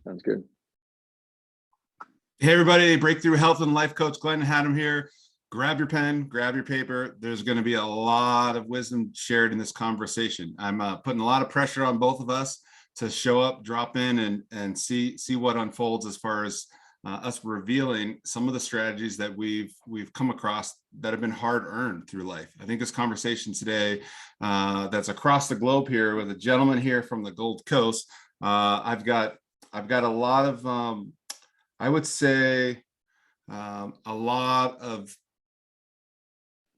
Sounds good. Hey everybody, Breakthrough Health and Life Coach Glenn Hattem here. Grab your pen, grab your paper. There's going to be a lot of wisdom shared in this conversation. I'm putting a lot of pressure on both of us to show up, drop in, and see what unfolds as far as us revealing some of the strategies that we've come across that have been hard earned through life. I think this conversation today that's across the globe here with a gentleman here from the Gold Coast. I've got a lot of I would say a lot of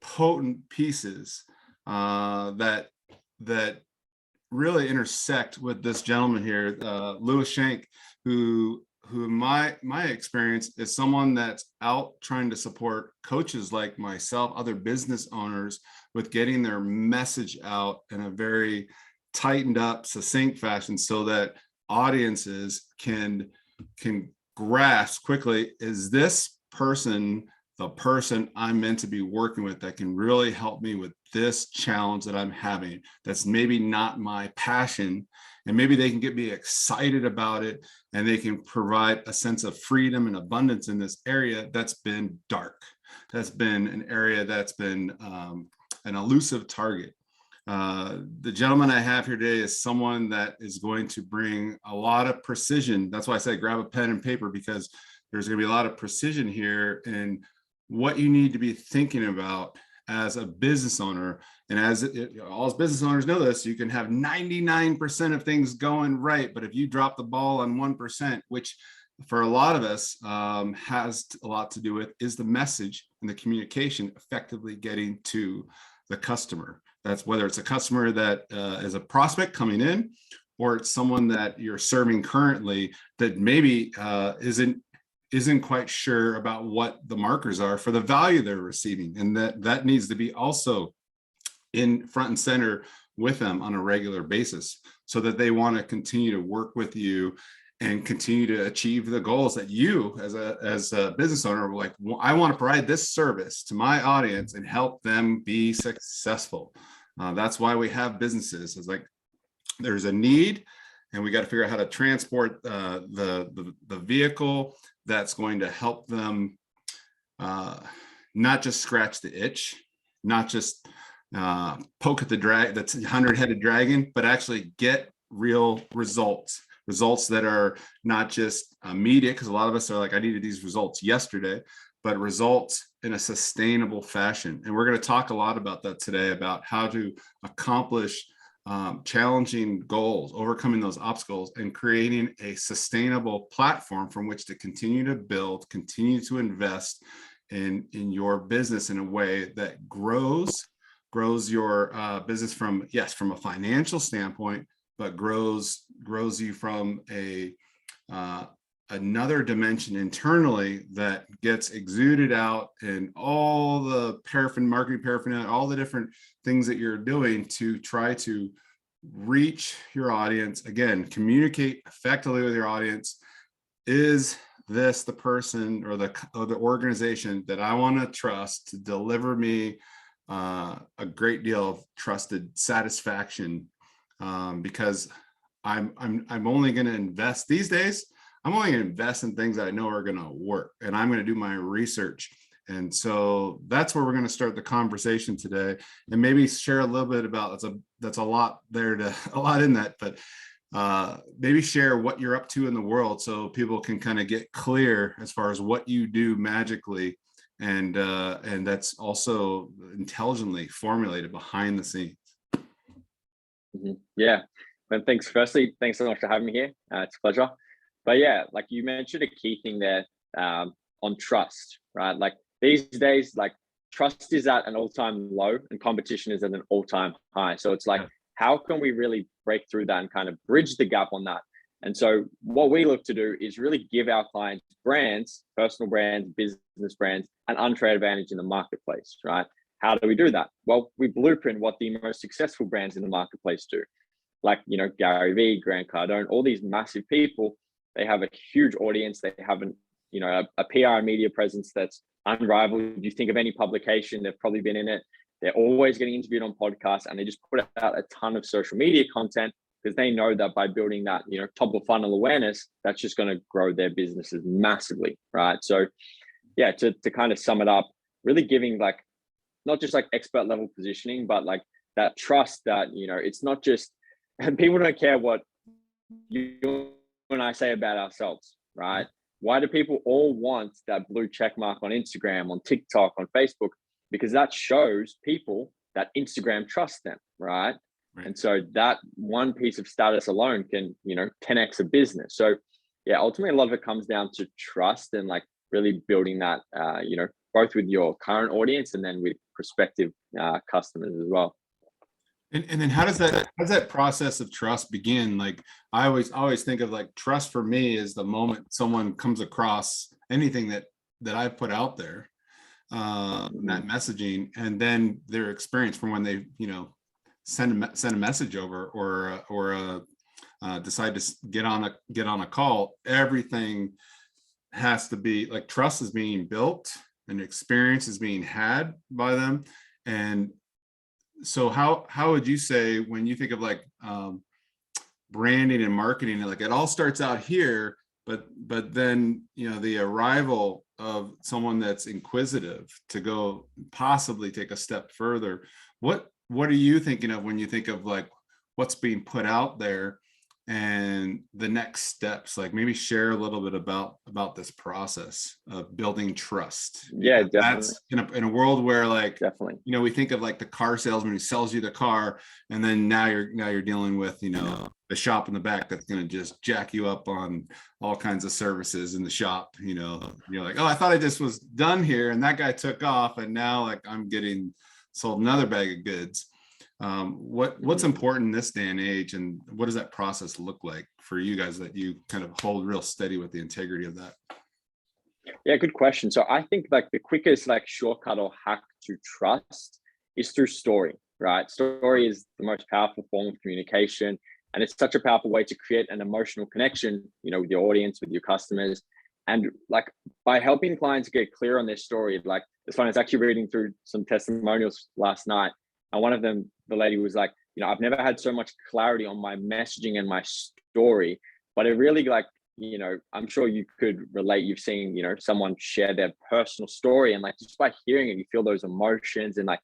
potent pieces that really intersect with this gentleman here, Lewis Schenk, who in my experience is someone that's out trying to support coaches like myself, other business owners, with getting their message out in a very tightened up, succinct fashion so that audiences can grasp quickly, is this person the person I'm meant to be working with that can really help me with this challenge that I'm having that's maybe not my passion, and maybe they can get me excited about it and they can provide a sense of freedom and abundance in this area that's been dark, that's been an area that's been an elusive target. The gentleman I have here today is someone that is going to bring a lot of precision. That's why I say grab a pen and paper, because there's going to be a lot of precision here in what you need to be thinking about as a business owner. And all business owners know this, you can have 99% of things going right, but if you drop the ball on 1%, which for a lot of us has a lot to do with, is the message and the communication effectively getting to the customer. That's whether it's a customer that is a prospect coming in, or it's someone that you're serving currently that maybe isn't quite sure about what the markers are for the value they're receiving, and that needs to be also in front and center with them on a regular basis, so that they want to continue to work with you and continue to achieve the goals that you as a business owner are like, well, I want to provide this service to my audience and help them be successful. That's why we have businesses. It's like there's a need, and we got to figure out how to transport the vehicle that's going to help them not just scratch the itch, not just poke at that's 100-headed dragon, but actually get real results that are not just immediate, because a lot of us are like, I needed these results yesterday, but results in a sustainable fashion. And we're going to talk a lot about that today, about how to accomplish challenging goals, overcoming those obstacles, and creating a sustainable platform from which to continue to build, continue to invest in your business in a way that grows your business from a financial standpoint, but grows you from another dimension internally that gets exuded out in all the marketing paraphernalia, all the different things that you're doing to try to reach your audience. Again, communicate effectively with your audience. Is this the person or the organization that I want to trust to deliver me a great deal of trusted satisfaction? Because I'm only going to invest these days. I'm only going to invest in things that I know are going to work, and I'm going to do my research. And so that's where we're going to start the conversation today, and maybe share a little bit about that's a lot in that, but maybe share what you're up to in the world so people can kind of get clear as far as what you do magically, and that's also intelligently formulated behind the scenes. Mm-hmm. Yeah. Well, thanks so much for having me here. It's a pleasure. But yeah, like you mentioned a key thing there on trust, right? Like these days, like trust is at an all-time low and competition is at an all-time high. So it's like, how can we really break through that and kind of bridge the gap on that? And so what we look to do is really give our clients brands, personal brands, business brands, an unfair advantage in the marketplace, right? How do we do that? Well, we blueprint what the most successful brands in the marketplace do. Like, Gary Vee, Grant Cardone, all these massive people, they have a huge audience. They have a PR and media presence that's unrivaled. If you think of any publication, they've probably been in it. They're always getting interviewed on podcasts, and they just put out a ton of social media content because they know that by building that, top of funnel awareness, that's just going to grow their businesses massively, right? So yeah, to kind of sum it up, really giving like not just like expert level positioning, but like that trust that, it's not just, and people don't care what you and I say about ourselves, right? Why do people all want that blue check mark on Instagram, on TikTok, on Facebook? Because that shows people that Instagram trusts them, right? And so that one piece of status alone can, 10x a business. So yeah, ultimately a lot of it comes down to trust and like really building that, both with your current audience and then with prospective customers as well. And then how does that process of trust begin? Like I always think of like trust for me is the moment someone comes across anything that I put out there, that messaging, and then their experience from when they send a message over or decide to get on a call. Everything has to be like trust is being built and experience is being had by them. And so how would you say, when you think of like branding and marketing, like it all starts out here, but then the arrival of someone that's inquisitive to go possibly take a step further, what are you thinking of when you think of like what's being put out there and the next steps? Like maybe share a little bit about this process of building trust. Yeah, definitely. That's in a world where like, definitely, we think of like the car salesman who sells you the car, and then now you're dealing with, the shop in the back that's going to just jack you up on all kinds of services in the shop. You're like, oh, I thought I just was done here, and that guy took off, and now like I'm getting sold another bag of goods. What's important in this day and age, and what does that process look like for you guys that you kind of hold real steady with the integrity of that? Yeah, good question. So I think like the quickest like shortcut or hack to trust is through story, right? Story is the most powerful form of communication, and it's such a powerful way to create an emotional connection, with your audience, with your customers. And like by helping clients get clear on their story, like it's funny, I was actually reading through some testimonials last night, and one of them, the lady was like, I've never had so much clarity on my messaging and my story, but it really like, I'm sure you could relate. You've seen, someone share their personal story, and like just by hearing it, you feel those emotions, and like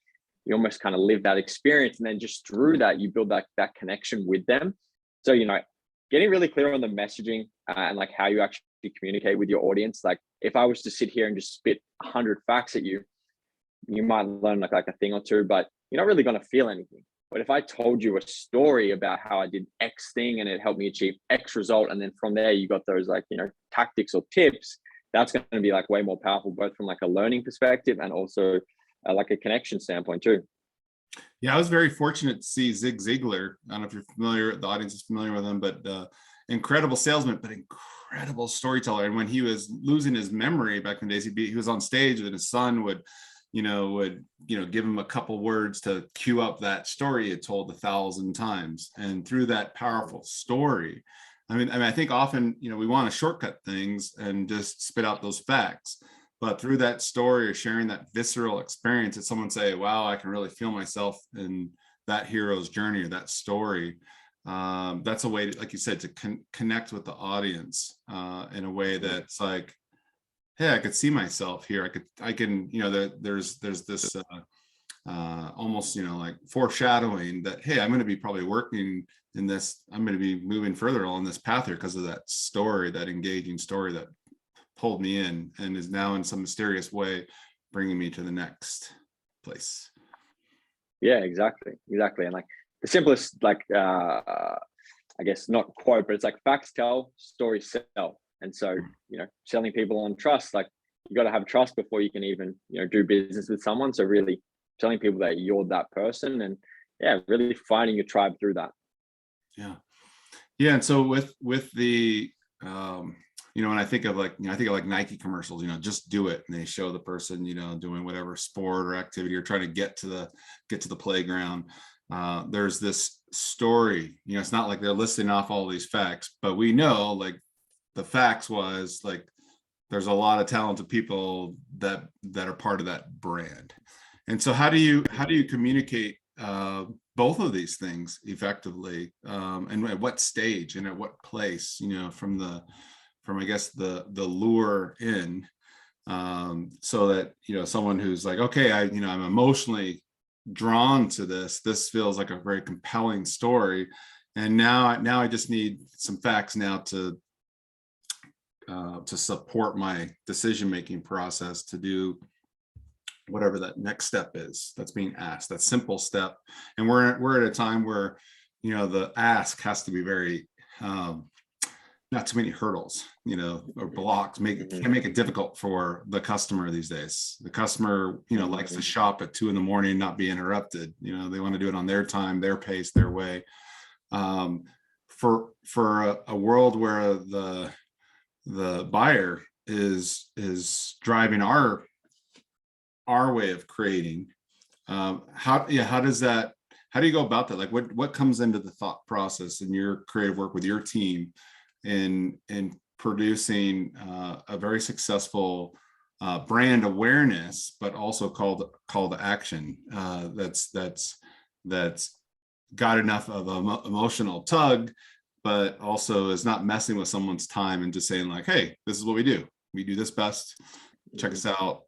you almost kind of live that experience. And then just through that, you build that connection with them. So, getting really clear on the messaging and like how you actually communicate with your audience. Like if I was to sit here and just spit 100 facts at you, you might learn like a thing or two, but you're not really going to feel anything. But if I told you a story about how I did X thing and it helped me achieve X result, and then from there you got those like, tactics or tips, that's going to be like way more powerful, both from like a learning perspective and also like a connection standpoint too. Yeah, I was very fortunate to see Zig Ziglar. I don't know if you're familiar, the audience is familiar with him, but incredible salesman, but incredible storyteller. And when he was losing his memory back in the days, he was on stage and his son would give him a couple words to cue up that story he had told 1,000 times. And through that powerful story, I mean, I think often, we want to shortcut things and just spit out those facts. But through that story or sharing that visceral experience, that someone say, wow, I can really feel myself in that hero's journey or that story. That's a way to, like you said, to connect with the audience in a way that's like, hey, I could see myself here. I can, there's this almost, like foreshadowing that, hey, I'm going to be probably working in this, I'm going to be moving further along this path here because of that story, that engaging story that pulled me in and is now in some mysterious way bringing me to the next place. Yeah, exactly. And like the simplest, like, I guess not quote, but it's like facts tell, stories sell. And so, selling people on trust, like you got to have trust before you can even, do business with someone. So really telling people that you're that person, and yeah, really finding your tribe through that. Yeah. And so with the, when I think of like, I think of like Nike commercials, just do it. And they show the person, doing whatever sport or activity or trying to get to the playground. There's this story, it's not like they're listing off all these facts, but we know like the facts was like, there's a lot of talented people that are part of that brand. And so how do you communicate both of these things effectively, and at what stage and at what place, from I guess the lure in, so that someone who's like, okay, I'm emotionally drawn to this feels like a very compelling story, and now I just need some facts now to support my decision-making process to do whatever that next step is that's being asked, that simple step. And we're at a time where the ask has to be very not too many hurdles, or blocks, can make it difficult for the customer these days. The customer likes to shop at 2 a.m, not be interrupted. They want to do it on their time, their pace, their way. For a world where the buyer is driving our way of creating, how do you go about that? Like what comes into the thought process in your creative work with your team in producing a very successful brand awareness, but also call to action that's got enough of an emotional tug, but also is not messing with someone's time and just saying like, hey, this is what we do this best, check us out,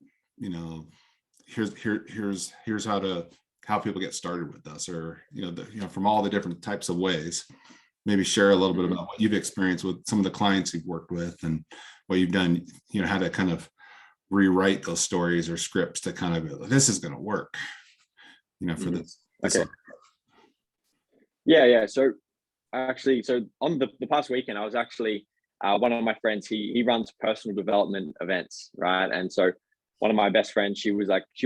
here's how people get started with us, or from all the different types of ways. Maybe share a little bit about what you've experienced with some of the clients you've worked with and what you've done, how to kind of rewrite those stories or scripts to kind of, this is going to work, for this. Okay. Yeah. So actually, on the past weekend, I was actually, one of my friends, he runs personal development events, right? And so one of my best friends, she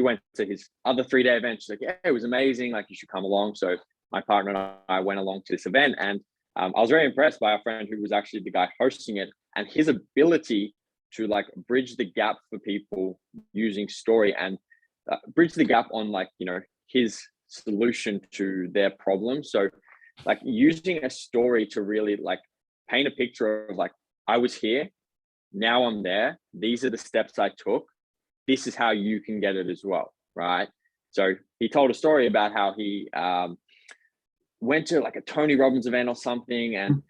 went to his other 3-day event. She's like, yeah, it was amazing. Like, you should come along. So my partner and I went along to this event, and I was very impressed by our friend who was actually the guy hosting it, and his ability to like bridge the gap for people using story and bridge the gap on his solution to their problem. So like using a story to really like paint a picture of like, I was here, now I'm there, these are the steps I took, this is how you can get it as well, right? So he told a story about how he went to like a Tony Robbins event or something, and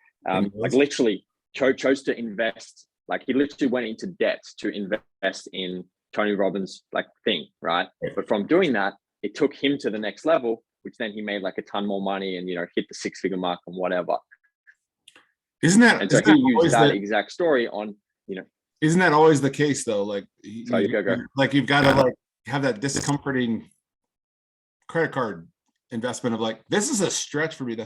like literally chose to invest. Like he literally went into debt to invest in Tony Robbins like thing, right? But from doing that, it took him to the next level, which then he made like a ton more money and hit the 6-figure mark and whatever. Isn't that? And so he used that exact story on. Isn't that always the case though? Like go. Like you've got to like have that discomforting credit card investment of like, this is a stretch for me.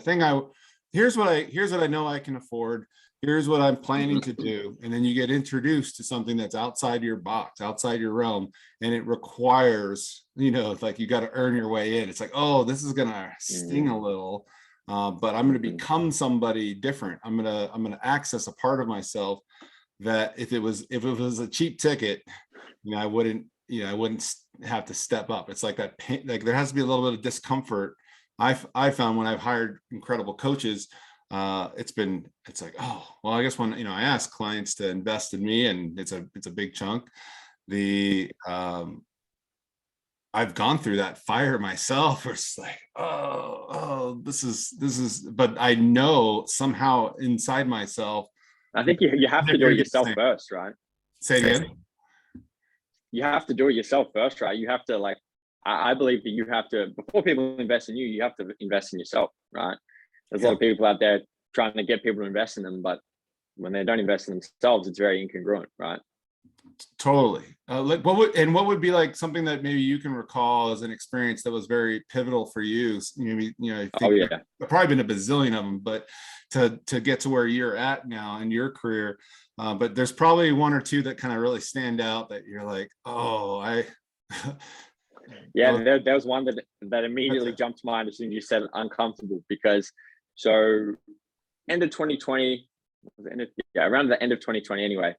Here's what I know I can afford. Here's what I'm planning to do. And then you get introduced to something that's outside your box, outside your realm. And it requires, like you got to earn your way in. It's like, oh, this is going to sting a little, but I'm going to become somebody different. I'm going to access a part of myself that if it was a cheap ticket, I wouldn't have to step up. It's like that pain, like there has to be a little bit of discomfort. I found when I've hired incredible coaches, it's like, oh, well, I guess when, I ask clients to invest in me and it's a big chunk, I've gone through that fire myself, where it's like, oh, this is, but I know somehow inside myself, I think you have to do it yourself first, right? Say again. You have to do it yourself first, right? You have to like, I believe that you have to, before people invest in you, you have to invest in yourself, right? There's a lot of people out there trying to get people to invest in them, but when they don't invest in themselves, it's very incongruent, right? Totally. Like what would be like something that maybe you can recall as an experience that was very pivotal for you? I think there've probably been a bazillion of them, but to get to where you're at now in your career, but there's probably one or two that kind of really stand out that you're like, oh, there was one that immediately jumped to mind as soon as you said uncomfortable, because so end of 2020, around the end of 2020 anyway,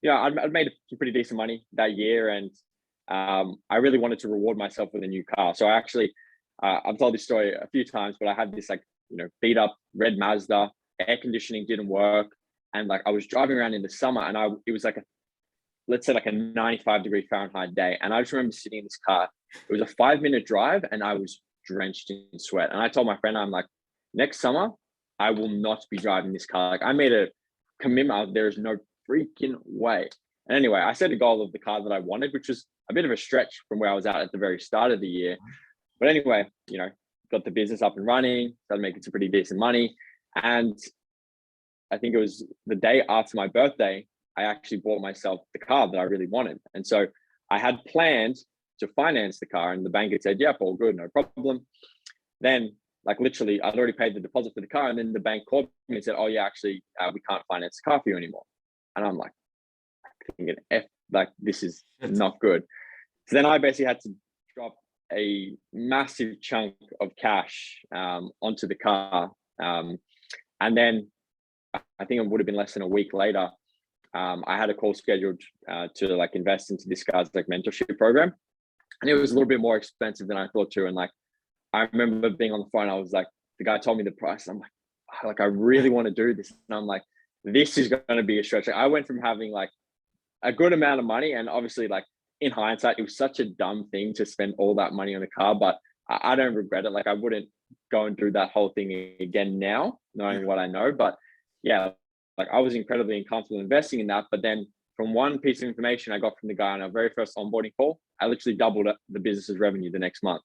I'd made some pretty decent money that year, and I really wanted to reward myself with a new car. So I actually, I've told this story a few times, but I had this like, beat up red Mazda, air conditioning didn't work. And like, I was driving around in the summer, and it was like let's say like a 95-degree Fahrenheit day. And I just remember sitting in this car. It was a 5-minute drive, and I was drenched in sweat. And I told my friend, I'm like, next summer, I will not be driving this car. Like I made a commitment. There is no freaking way. And anyway, I set a goal of the car that I wanted, which was a bit of a stretch from where I was at the very start of the year. But anyway, got the business up and running, started making some pretty decent money. And I think it was the day after my birthday, I actually bought myself the car that I really wanted. And so I had planned to finance the car, and the bank had said, yep, all good, no problem. Then like literally I'd already paid the deposit for the car, and then the bank called me and said, oh yeah, actually we can't finance the car for you anymore. And I'm like, thinking, like this is not good. So then I basically had to drop a massive chunk of cash onto the car. And then I think it would have been less than a week later, I had a call scheduled to like invest into this guy's like mentorship program. And it was a little bit more expensive than I thought too. And like, I remember being on the phone, I was like, the guy told me the price. I'm like, I really want to do this. And I'm like, this is going to be a stretch. Like, I went from having like a good amount of money, and obviously like in hindsight, it was such a dumb thing to spend all that money on a car, but I don't regret it. Like I wouldn't go and do that whole thing again now, knowing what I know. But yeah, like I was incredibly uncomfortable investing in that. But then from one piece of information I got from the guy on our very first onboarding call, I literally doubled the business's revenue the next month.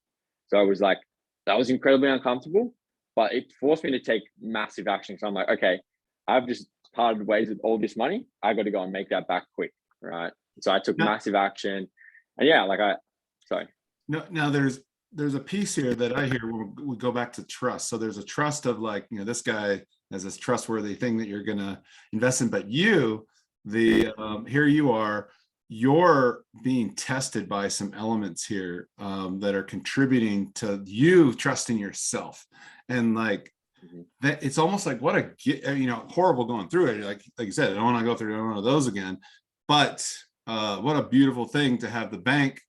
So I was like, that was incredibly uncomfortable, but it forced me to take massive action. So I'm like, okay, I've just parted ways with all this money. I got to go and make that back quick, right? So I took massive action, and yeah, like sorry. No, now there's a piece here that I hear when we go back to trust. So there's a trust of like, this guy has this trustworthy thing that you're gonna invest in, but here you are, you're being tested by some elements here that are contributing to you trusting yourself. And like that, it's almost like what a horrible going through it. Like you said, I don't want to go through one of those again. But what a beautiful thing to have the bank,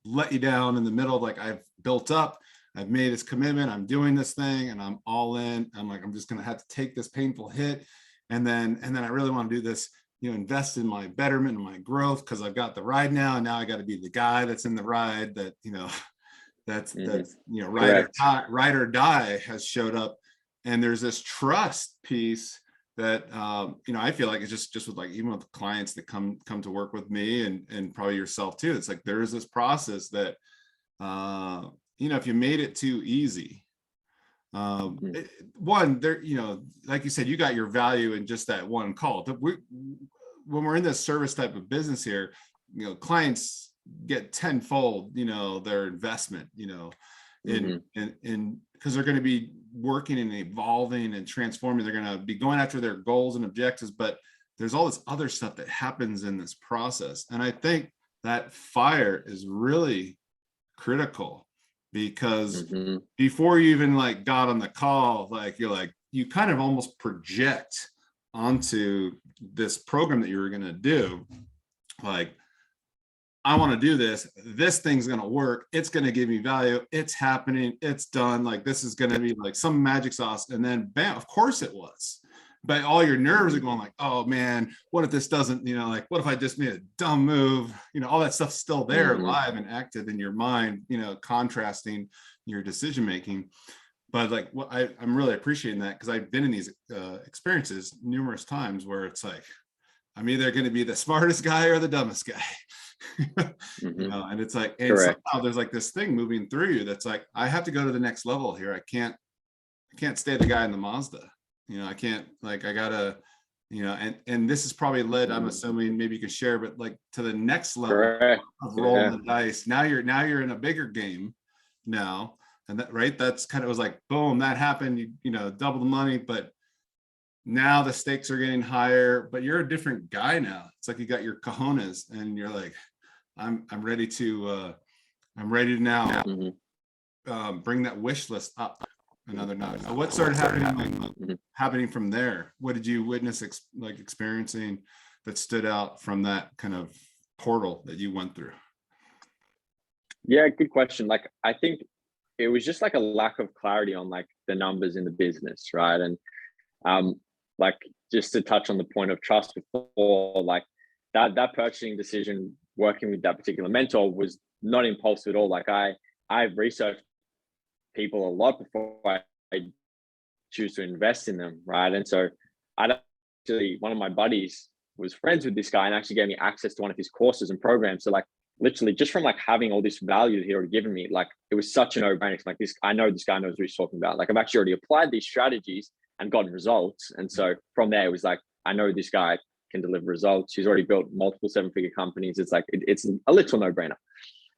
let you down in the middle of like, I've built up, I've made this commitment, I'm doing this thing, and I'm all in. I'm like, I'm just gonna have to take this painful hit, and then I really want to do this. Invest in my betterment and my growth because I've got the ride now, and now I got to be the guy that's in the ride that that's ride or die has showed up. And there's this trust piece that I feel like it's just with like, even with clients that come to work with me, and probably yourself too, it's like there is this process that if you made it too easy, one there, like you said, you got your value in just that one call. When we're in this service type of business here, clients get tenfold their investment in because they're going to be working and evolving and transforming. They're going to be going after their goals and objectives, but there's all this other stuff that happens in this process. And I think that fire is really critical, because before you even like got on the call, like you kind of almost project onto this program that you were going to do, like, I want to do this thing's going to work, it's going to give me value, it's happening, it's done, like this is going to be like some magic sauce. And then bam, of course it was, but all your nerves are going like, oh man, what if this doesn't, like what if I just made a dumb move, all that stuff's still there, live and active in your mind, contrasting your decision making. But like what I'm really appreciating that, because I've been in these experiences numerous times where it's like, I'm either going to be the smartest guy or the dumbest guy. And it's like, and somehow there's like this thing moving through you that's like, I have to go to the next level here. I can't stay the guy in the Mazda. I can't, like, I gotta, and this is probably led, I'm assuming, maybe you can share, but like to the next level of rolling the dice. Now you're in a bigger game now. And that, right, that's kind of was like, boom, that happened, you double the money, but now the stakes are getting higher, but you're a different guy now. It's like you got your cojones, and you're like, I'm ready to now bring that wish list up another notch. So what started happening from there? What did you witness, experiencing that stood out from that kind of portal that you went through? Yeah, good question. Like, I think it was just like a lack of clarity on like the numbers in the business, right? And like, just to touch on the point of trust before, like that purchasing decision, working with that particular mentor, was not impulsive at all. Like I've researched people a lot before I choose to invest in them, right? And so one of my buddies was friends with this guy and actually gave me access to one of his courses and programs. So like literally just from like having all this value that he already given me, like it was such a no-brainer. Like I know this guy knows what he's talking about. Like I've actually already applied these strategies and gotten results. And so from there, it was like, I know this guy can deliver results. He's already built multiple 7-figure companies. It's like, it's a little no-brainer.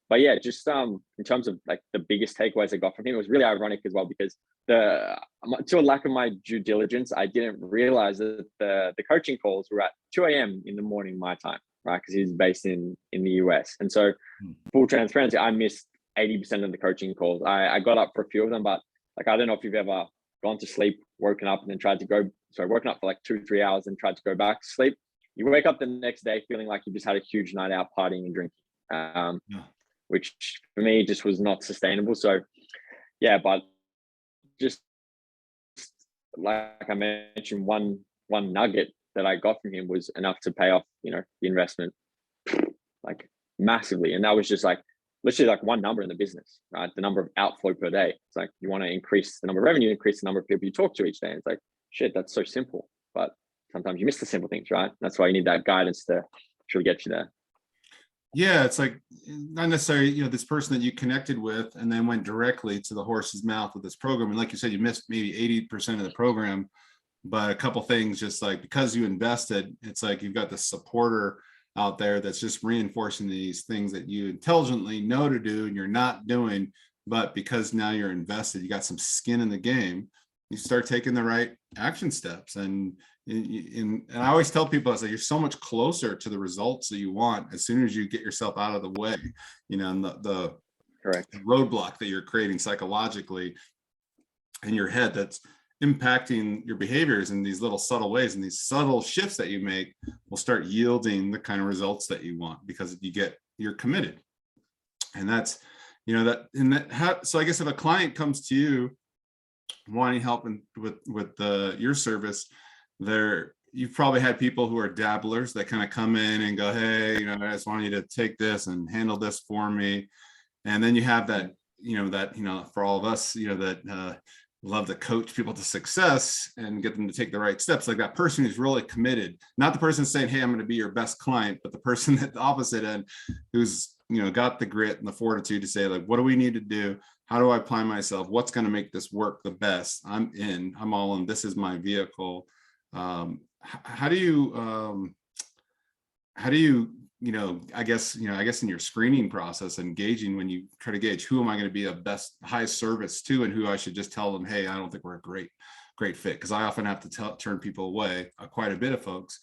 But yeah, just in terms of like the biggest takeaways I got from him, it was really ironic as well, because to a lack of my due diligence, I didn't realize that the coaching calls were at 2 a.m. in the morning my time, right? Because he's based in the US. And so full transparency, I missed 80% of the coaching calls. I got up for a few of them, but like, I don't know if you've ever gone to sleep, woken up and then woken up for like 2-3 hours and tried to go back to sleep. You wake up the next day feeling like you just had a huge night out partying and drinking. Which for me just was not sustainable. So yeah, but just like I mentioned, one nugget that I got from him was enough to pay off, the investment like massively. And that was just like literally like one number in the business, right? The number of outflow per day. It's like, you want to increase the number of revenue, increase the number of people you talk to each day. And it's like, shit, that's so simple. But sometimes you miss the simple things, right? That's why you need that guidance to actually get you there. Yeah, it's like not necessarily, this person that you connected with and then went directly to the horse's mouth with this program. And like you said, you missed maybe 80% of the program, but a couple things, just like because you invested, it's like you've got the supporter out there that's just reinforcing these things that you intelligently know to do and you're not doing, but because now you're invested, you got some skin in the game, you start taking the right action steps. And I always tell people, I say, you're so much closer to the results that you want as soon as you get yourself out of the way, and the correct roadblock that you're creating psychologically in your head that's impacting your behaviors in these little subtle ways, and these subtle shifts that you make will start yielding the kind of results that you want because you're committed. And that's, so I guess if a client comes to you wanting help with your service, you've probably had people who are dabblers that kind of come in and go, hey, I just want you to take this and handle this for me. And then you have that, for all of us, that love to coach people to success and get them to take the right steps. Like that person who's really committed, not the person saying, hey, I'm going to be your best client, but the person at the opposite end who's, got the grit and the fortitude to say, like, what do we need to do? How do I apply myself? What's going to make this work the best? I'm all in. This is my vehicle. How do you, I guess in your screening process, engaging when you try to gauge who am I going to be a highest service to, and who I should just tell them, hey, I don't think we're a great fit. Because I often have to turn people away, quite a bit of folks,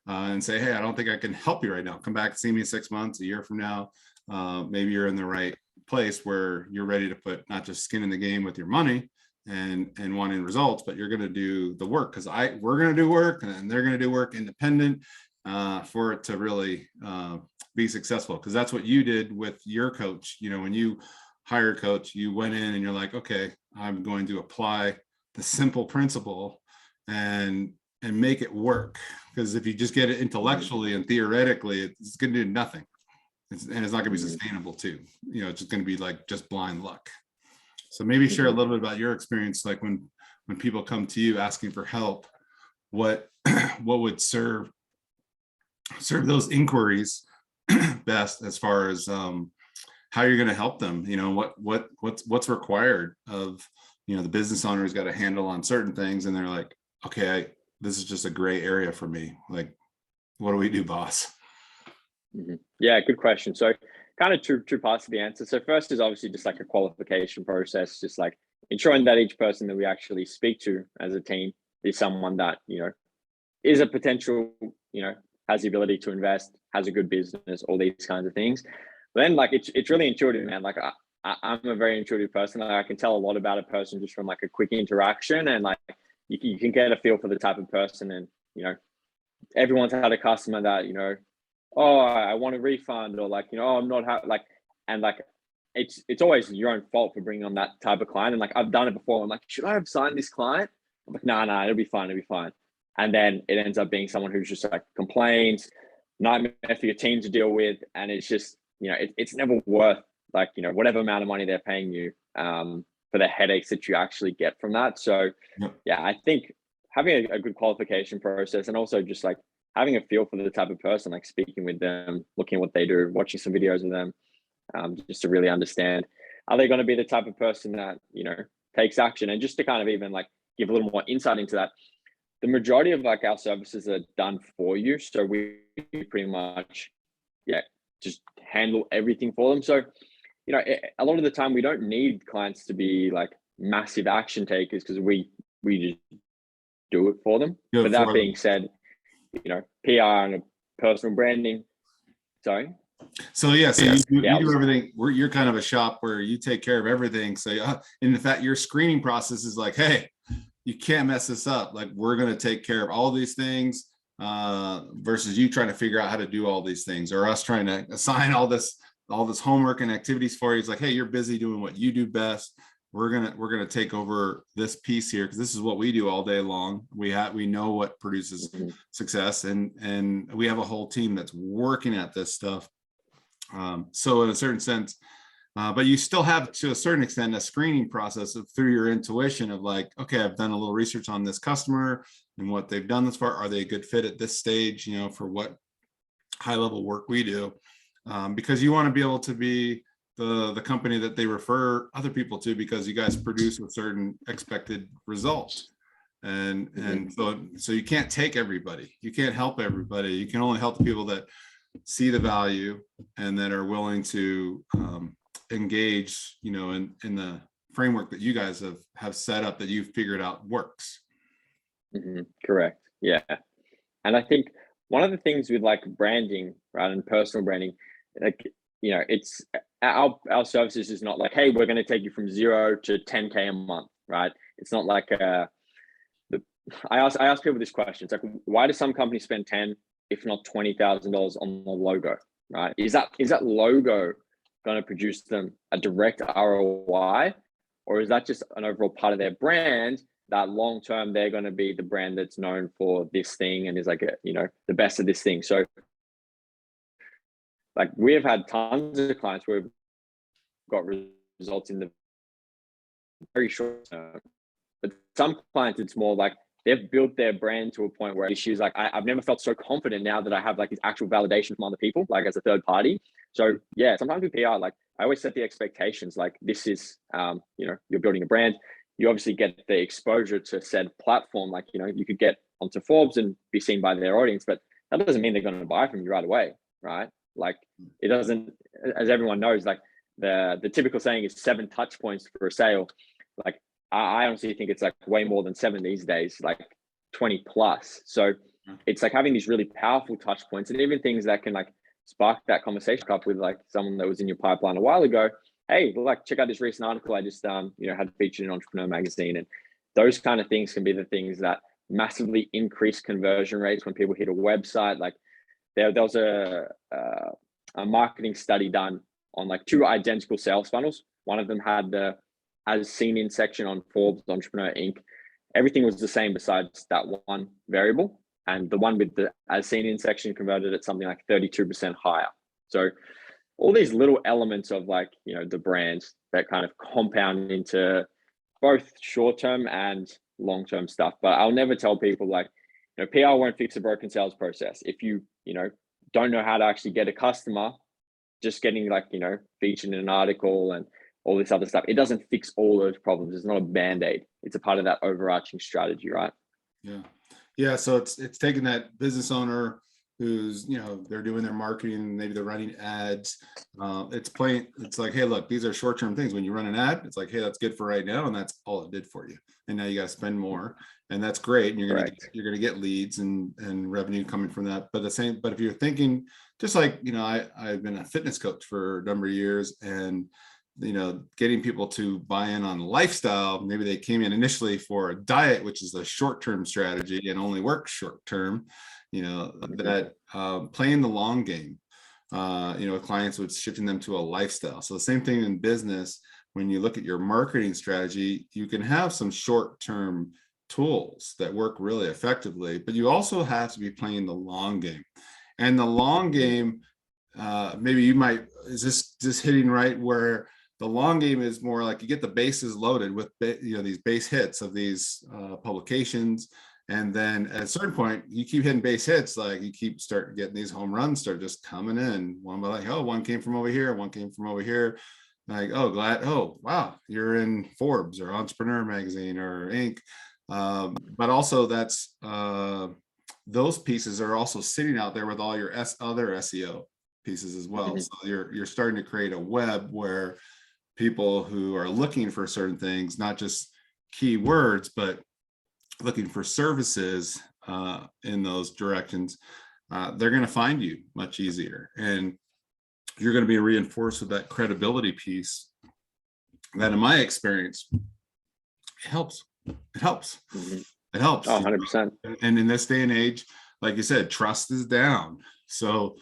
and say, hey, I don't think I can help you right now. Come back and see me in 6 months, a year from now. Maybe you're in the right place where you're ready to put not just skin in the game with your money and wanting results, but you're going to do the work, because we're going to do work and they're going to do work independent for it to really be successful. Because that's what you did with your coach. When you hire a coach, you went in and you're like, okay, I'm going to apply the simple principle and make it work. Because if you just get it intellectually and theoretically, it's going to do nothing. And it's not going to be sustainable too. It's just going to be like just blind luck. So maybe share a little bit about your experience, like when people come to you asking for help, what would serve those inquiries best as far as how you're going to help them. What's required of the business owner's got a handle on certain things, and they're like, okay, this is just a gray area for me. Like, what do we do, boss? Yeah, good question. So kind of two parts to the answer. So first is obviously just like a qualification process, just like ensuring that each person that we actually speak to as a team is someone that, is a potential, has the ability to invest, has a good business, all these kinds of things. But then like, it's really intuitive, man. Like I'm a very intuitive person. Like, I can tell a lot about a person just from like a quick interaction, and like you can get a feel for the type of person. And, everyone's had a customer that, oh, I want a refund, or like, oh, I'm not and like, it's always your own fault for bringing on that type of client. And like, I've done it before. I'm like, should I have signed this client? I'm like, nah, it'll be fine. And then it ends up being someone who's just like complains, nightmare for your team to deal with. And it's just, it's never worth like, whatever amount of money they're paying you. for the headaches that you actually get from that. So yeah, I think having a good qualification process, and also just like having a feel for the type of person, like speaking with them, looking at what they do, watching some videos of them, just to really understand, are they going to be the type of person that, you know, takes action? And just to kind of even like give a little more insight into that, the majority of like our services are done for you. So we pretty much, yeah, just handle everything for them. So, you know, a lot of the time we don't need clients to be like massive action takers, because we just do it for them. But that being said, you know, PR and personal branding. Sorry. So yeah, so you do everything. You're kind of a shop where you take care of everything. So in fact, your screening process is like, hey, you can't mess this up. Like, we're going to take care of all these things, versus you trying to figure out how to do all these things, or us trying to assign all this homework and activities for you. It's like, hey, you're busy doing what you do best. We're gonna take over this piece here, because this is what we do all day long. We know what produces success, and we have a whole team that's working at this stuff. So in a certain sense, but you still have, to a certain extent, a screening process through your intuition of like, okay, I've done a little research on this customer and what they've done thus far. Are they a good fit at this stage, you know, for what high level work we do? Because you want to be able to be the company that they refer other people to, because you guys produce a certain expected result. And so you can't take everybody, you can't help everybody. You can only help the people that see the value and that are willing to engage, you know, in the framework that you guys have set up, that you've figured out works. Correct. Yeah. And I think one of the things with like branding, right, and personal branding, like, you know, it's our services is not like, hey, we're going to take you from 0 to 10K a month, right? It's not like I ask people this question. It's like, why do some companies spend 10, if not $20,000 on the logo, right? Is that logo going to produce them a direct ROI, or is that just an overall part of their brand that long term they're going to be the brand that's known for this thing and is like you know, the best of this thing? So like, we have had tons of clients where we've got results in the very short term, but some clients it's more like they've built their brand to a point where she's like, I've never felt so confident now that I have like this actual validation from other people, like as a third party. So yeah, sometimes with PR, like I always set the expectations, like this is, you know, you're building a brand. You obviously get the exposure to said platform. Like, you know, you could get onto Forbes and be seen by their audience, but that doesn't mean they're going to buy from you right away, right? Like, it doesn't, as everyone knows, like the typical saying is 7 touch points for a sale. Like, I honestly think it's like way more than 7 these days, like 20 plus. So it's like having these really powerful touch points, and even things that can like spark that conversation up with like someone that was in your pipeline a while ago. Hey, like, check out this recent article I just you know, had featured in Entrepreneur Magazine. And those kind of things can be the things that massively increase conversion rates when people hit a website. Like there was a marketing study done on like 2 identical sales funnels. One of them had the as seen in section on Forbes Entrepreneur Inc. Everything was the same besides that one variable, and the one with the as seen in section converted at something like 32% higher. So all these little elements of like, you know, the brands that kind of compound into both short-term and long-term stuff. But I'll never tell people like, you know, PR won't fix a broken sales process. If you know, don't know how to actually get a customer, just getting like, you know, featured in an article and all this other stuff, it doesn't fix all those problems. It's not a band-aid. It's a part of that overarching strategy, right? Yeah. So it's taking that business owner who's, you know, they're doing their marketing, maybe they're running ads. It's like, hey, look, these are short-term things. When you run an ad, it's like, hey, that's good for right now, and that's all it did for you. And now you got to spend more, and that's great. And you're gonna get leads and revenue coming from that. But if you're thinking, just like, you know, I've been a fitness coach for a number of years, and you know, getting people to buy in on lifestyle. Maybe they came in initially for a diet, which is a short-term strategy and only works short-term. You know, that playing the long game, you know, clients would shifting them to a lifestyle. So the same thing in business. When you look at your marketing strategy, you can have some short-term tools that work really effectively, but you also have to be playing the long game. And the long game, maybe you might, is this hitting right where The long game is more like you get the bases loaded with these base hits of these publications, and then at a certain point you keep hitting base hits, like you keep start getting these home runs start just coming in one by, like, oh, one came from over here, one came from over here, like, oh, wow, you're in Forbes or Entrepreneur Magazine or Inc. But also that's those pieces are also sitting out there with all your other SEO pieces as well. So you're starting to create a web where people who are looking for certain things, not just keywords, but looking for services in those directions, they're going to find you much easier. And you're going to be reinforced with that credibility piece that, in my experience, it helps. It helps. It helps. Oh, 100%. And in this day and age, like you said, trust is down. So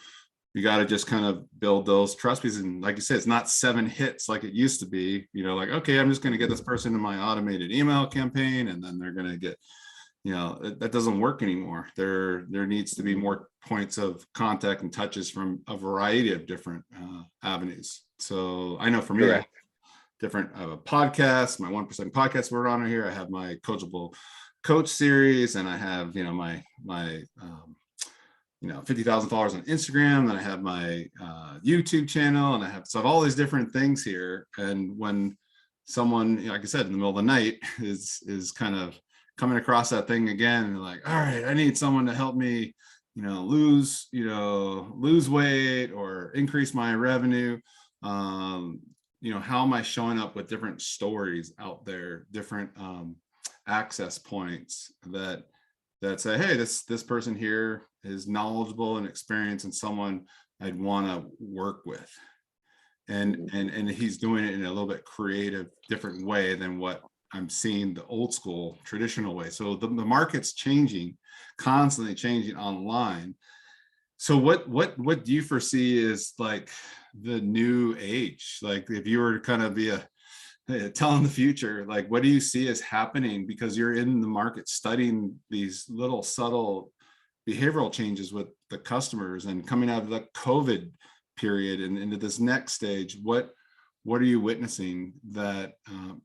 you got to just kind of build those trust pieces. And like you said, it's not 7 hits like it used to be, like, okay, I'm just going to get this person in my automated email campaign, and then they're going to get, that doesn't work anymore. There needs to be more points of contact and touches from a variety of different avenues. So I know for me, Correct. different podcasts, my 1% podcast we're on here. I have my Coachable Coach series, and I have, my 50,000 followers on Instagram, and I have my YouTube channel, and I have all these different things here. And when someone, like I said, in the middle of the night is kind of coming across that thing again, and they're like, all right, I need someone to help me, lose weight or increase my revenue. How am I showing up with different stories out there, different access points that say, hey, this person here is knowledgeable and experienced and someone I'd want to work with. And he's doing it in a little bit creative, different way than what I'm seeing the old school traditional way. So the market's changing, constantly changing online. So what do you foresee is like the new age? Like, if you were to kind of be telling the future, like, what do you see as happening? Because you're in the market studying these little subtle behavioral changes with the customers, and coming out of the COVID period and into this next stage, what are you witnessing that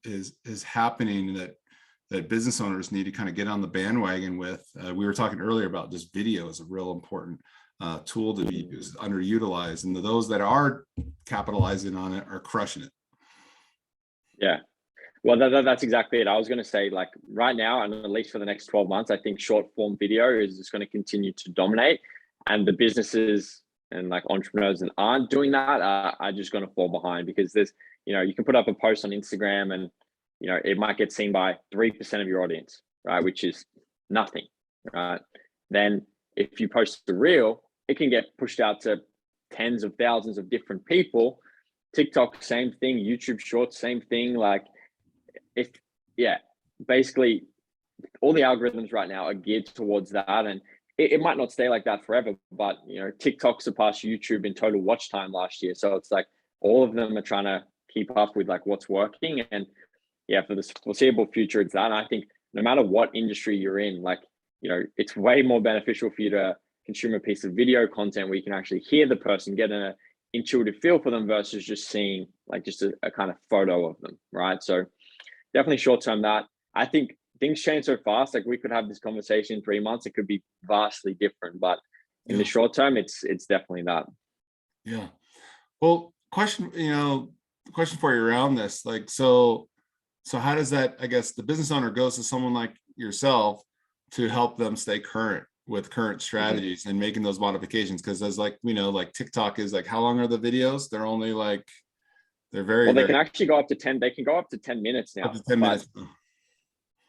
is happening that business owners need to kind of get on the bandwagon with? We were talking earlier about just video is a real important tool to be used, underutilized, and those that are capitalizing on it are crushing it. Yeah, well, that's exactly it. I was going to say, like, right now, and at least for the next 12 months, I think short form video is just going to continue to dominate, and the businesses and like entrepreneurs that aren't doing that are just going to fall behind, because there's, you can put up a post on Instagram and, it might get seen by 3% of your audience, right? Which is nothing, right? Then if you post the reel, it can get pushed out to tens of thousands of different people. TikTok, same thing. YouTube Shorts, same thing. Like, basically all the algorithms right now are geared towards that, and it might not stay like that forever, but TikTok surpassed YouTube in total watch time last year. So it's like all of them are trying to keep up with like what's working. And for the foreseeable future, it's that. And I think no matter what industry you're in, like, it's way more beneficial for you to consume a piece of video content where you can actually hear the person, get an intuitive feel for them, versus just seeing like just a kind of photo of them, right? So definitely short term that. I think things change so fast. Like, we could have this conversation in 3 months, it could be vastly different, but in the short term, it's definitely that. Yeah. Well, question for you around this, like, so how does that, I guess, the business owner goes to someone like yourself to help them stay current with current strategies and making those modifications? Because as like, like TikTok is like, how long are the videos? They're only like, they're very, well, they can actually go up to 10. They can go up to 10 minutes now. Up to 10 minutes.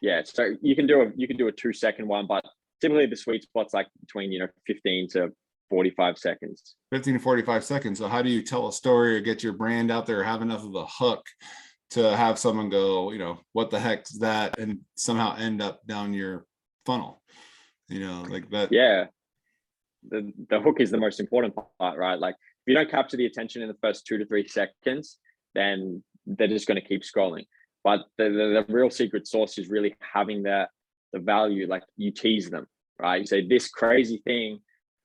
Yeah, so you can do a 2-second one, but typically the sweet spot's like between 15 to 45 seconds. 15 to 45 seconds. So how do you tell a story or get your brand out there, or have enough of a hook to have someone go, what the heck's that, and somehow end up down your funnel, like that? Yeah, the hook is the most important part, right? Like, if you don't capture the attention in the first 2 to 3 seconds, then they're just going to keep scrolling. But the real secret sauce is really having the value. Like, you tease them, right? You say, this crazy thing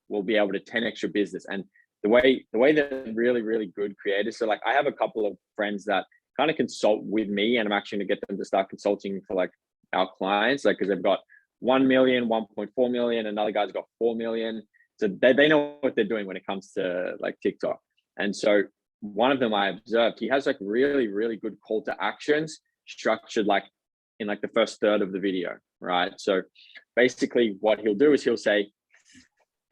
will be able to 10x your business. And the way they're really, really good creators. So like I have a couple of friends that kind of consult with me, and I'm actually going to get them to start consulting for like our clients, like because they've got 1 million, 1.4 million, another guy's got 4 million. So they know what they're doing when it comes to like TikTok. And so one of them I observed, he has like really, really good call to actions structured like in like the first third of the video, right? So basically what he'll do is he'll say,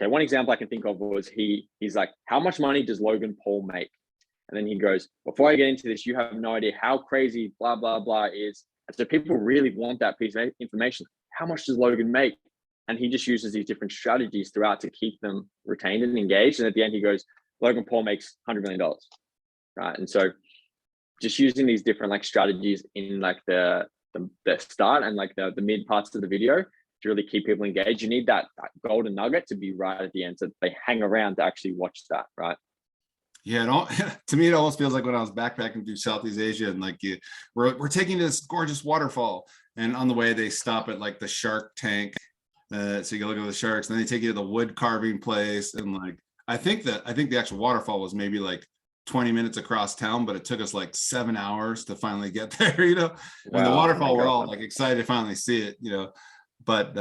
okay, one example I can think of was he's like, how much money does Logan Paul make? And then he goes, before I get into this, you have no idea how crazy blah, blah, blah is. And so people really want that piece of information. How much does Logan make? And he just uses these different strategies throughout to keep them retained and engaged. And at the end, he goes, Logan Paul makes $100 million, right? And so just using these different like strategies in like the start and like the mid parts of the video to really keep people engaged. You need that golden nugget to be right at the end, so they hang around to actually watch that, right? Yeah, to me, it almost feels like when I was backpacking through Southeast Asia, and like we're taking this gorgeous waterfall, and on the way they stop at like the shark tank, so you can look at the sharks, and then they take you to the wood carving place, and like I think the actual waterfall was maybe like 20 minutes across town, but it took us like 7 hours to finally get there. Wow, and the waterfall, we're all God. like excited to finally see it. But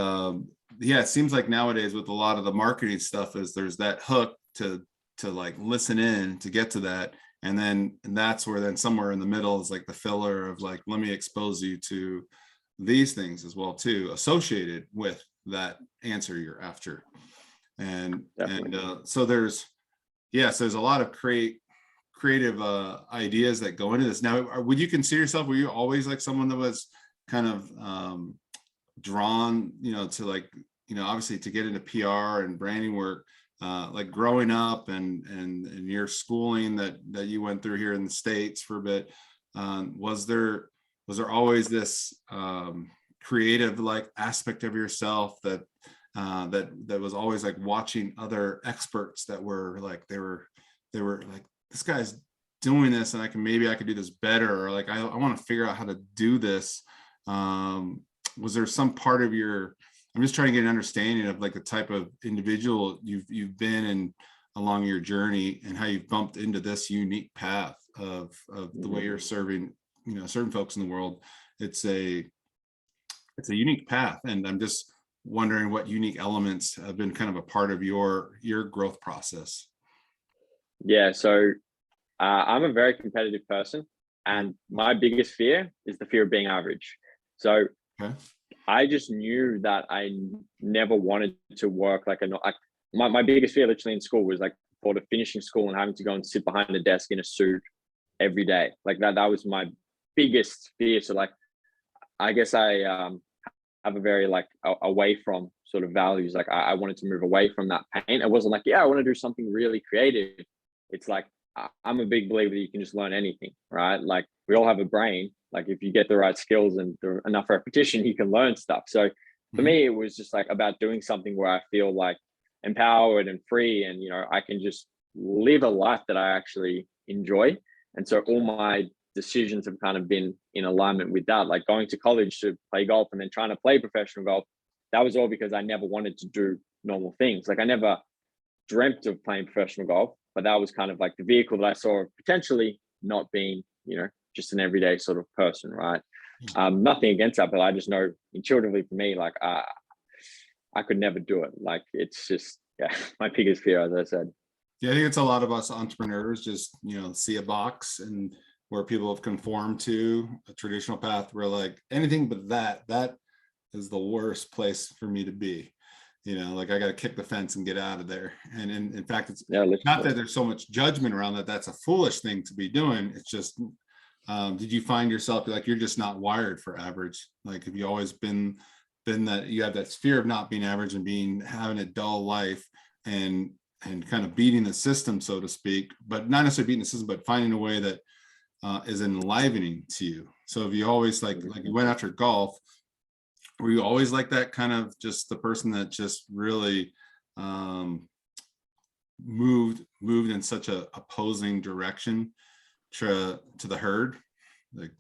yeah, it seems like nowadays with a lot of the marketing stuff is there's that hook to like listen in to get to that, and that's where then somewhere in the middle is like the filler of like, let me expose you to these things as well too, associated with that answer you're after. And so there's a lot of creative ideas that go into this. Now, would you consider yourself, were you always like someone that was kind of drawn, to like, obviously to get into PR and branding work, like growing up and your schooling that you went through here in the States for a bit, was there always this creative like aspect of yourself that was always like watching other experts that were like, they were like, this guy's doing this and I could do this better, or like I want to figure out how to do this. Was there some part of your, I'm just trying to get an understanding of like the type of individual you've been in along your journey, and how you've bumped into this unique path of the way you're serving, certain folks in the world. It's a unique path, and I'm just wondering what unique elements have been kind of a part of your growth process. Yeah, so I'm a very competitive person, and my biggest fear is the fear of being average. So okay. I just knew that I never wanted to work like my biggest fear literally in school was like for the finishing school and having to go and sit behind a desk in a suit every day. Like that was my biggest fear. So like, I guess I have a very like away from sort of values. Like I wanted to move away from that pain. It wasn't like, yeah, I want to do something really creative. It's like, I'm a big believer that you can just learn anything, right? Like we all have a brain. Like if you get the right skills and enough repetition, you can learn stuff. So for me, it was just like about doing something where I feel like empowered and free, and I can just live a life that I actually enjoy. And so all my decisions have kind of been in alignment with that. Like going to college to play golf and then trying to play professional golf, that was all because I never wanted to do normal things. Like I never dreamt of playing professional golf, but that was kind of like the vehicle that I saw of potentially not being, just an everyday sort of person, right? Nothing against that, but I just know intuitively for me, like I could never do it. Like it's just, yeah, my biggest fear, as I said. Yeah, I think it's a lot of us entrepreneurs just, see a box, and where people have conformed to a traditional path. We're like, anything but that is the worst place for me to be. Like I got to kick the fence and get out of there. And in fact, it's not that there's so much judgment around that. That's a foolish thing to be doing. It's just, did you find yourself like, you're just not wired for average? Like, have you always been that you have that fear of not being average and having a dull life and kind of beating the system, so to speak, but not necessarily beating the system, but finding a way that is enlivening to you? So if you always like you went after golf, were you always like that kind of just the person that just really moved in such a opposing direction to the herd? Like,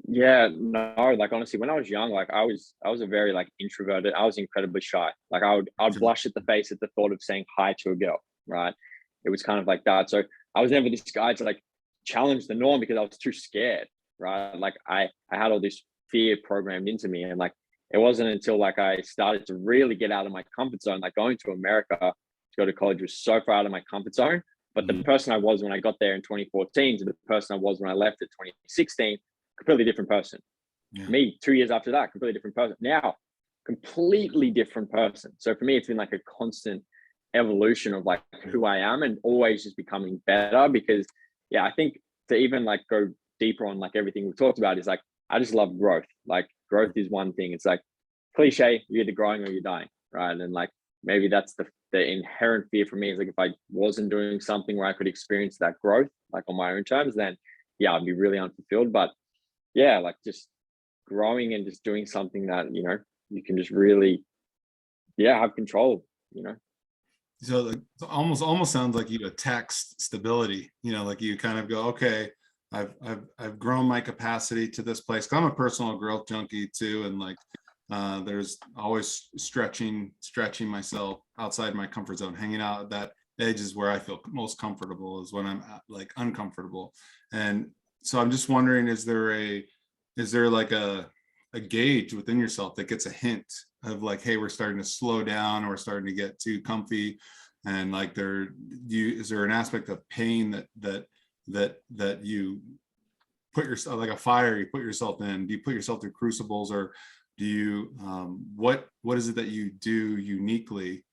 yeah, no, like honestly, when I was young, like I was a very like introverted. I was incredibly shy. Like I would blush at the face at the thought of saying hi to a girl, right? it was kind of like that. So I was never this guy to like challenge the norm because I was too scared, right? Like I had all this fear programmed into me, and like it wasn't until like I started to really get out of my comfort zone, like going to America to go to college was so far out of my comfort zone. But the person I was when I got there in 2014 to the person I was when I left at 2016, completely different person. Yeah. Me 2 years after that, completely different person. Now, completely different person. So for me, it's been like a constant evolution of like who I am and always just becoming better. Because yeah, I think to even like go deeper on like everything we've talked about is like, I just love growth. Like growth is one thing. It's like cliche, you're either growing or you're dying, right? And like maybe that's the inherent fear for me is like if I wasn't doing something where I could experience that growth like on my own terms, then yeah, I'd be really unfulfilled. But yeah, like just growing and just doing something that, you know, you can just really, yeah, have control, you know. So like almost sounds like you attack stability, you know, like you kind of go, okay, I've grown my capacity to this place. 'Cause I'm a personal growth junkie too, and like there's always stretching myself outside my comfort zone. Hanging out at that edge is where I feel most comfortable, is when I'm like uncomfortable. And so I'm just wondering, is there like a gauge within yourself that gets a hint of like, hey, we're starting to slow down, or we're starting to get too comfy, and like is there an aspect of pain that you put yourself, like a fire you put yourself in? Do you put yourself through crucibles, or do you what is it that you do uniquely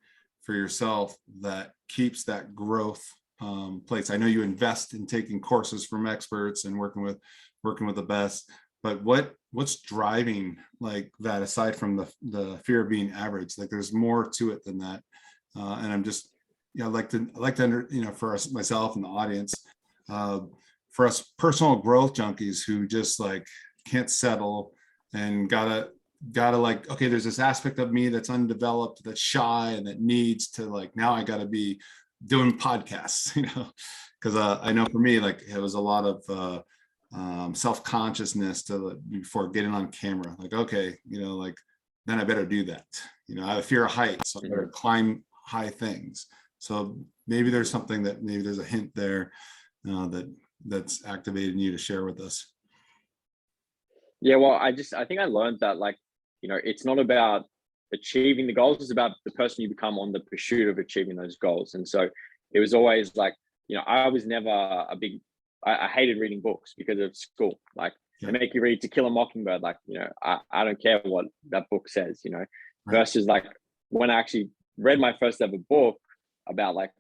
for yourself that keeps that growth place? I know you invest in taking courses from experts and working with the best, but what's driving like that, aside from the fear of being average? Like there's more to it than that. And I'm just, you know, I like to you know, for us, myself and the audience, for us personal growth junkies who just like can't settle and gotta like, okay, there's this aspect of me that's undeveloped, that's shy, and that needs to like, now I gotta be doing podcasts, you know, because I know for me, like it was a lot of self-consciousness before getting on camera. Like, okay, you know, like then I better do that. You know, I have a fear of heights, so I better climb high things. So maybe there's something that, maybe there's a hint there that's activated you to share with us. Yeah, well, I think I learned that like, you know, it's not about achieving the goals, it's about the person you become on the pursuit of achieving those goals. And so it was always like, you know, I was never I hated reading books because of school. Like they make you read To Kill a Mockingbird. Like, you know, I don't care what that book says, you know, versus like when I actually read my first ever book about like,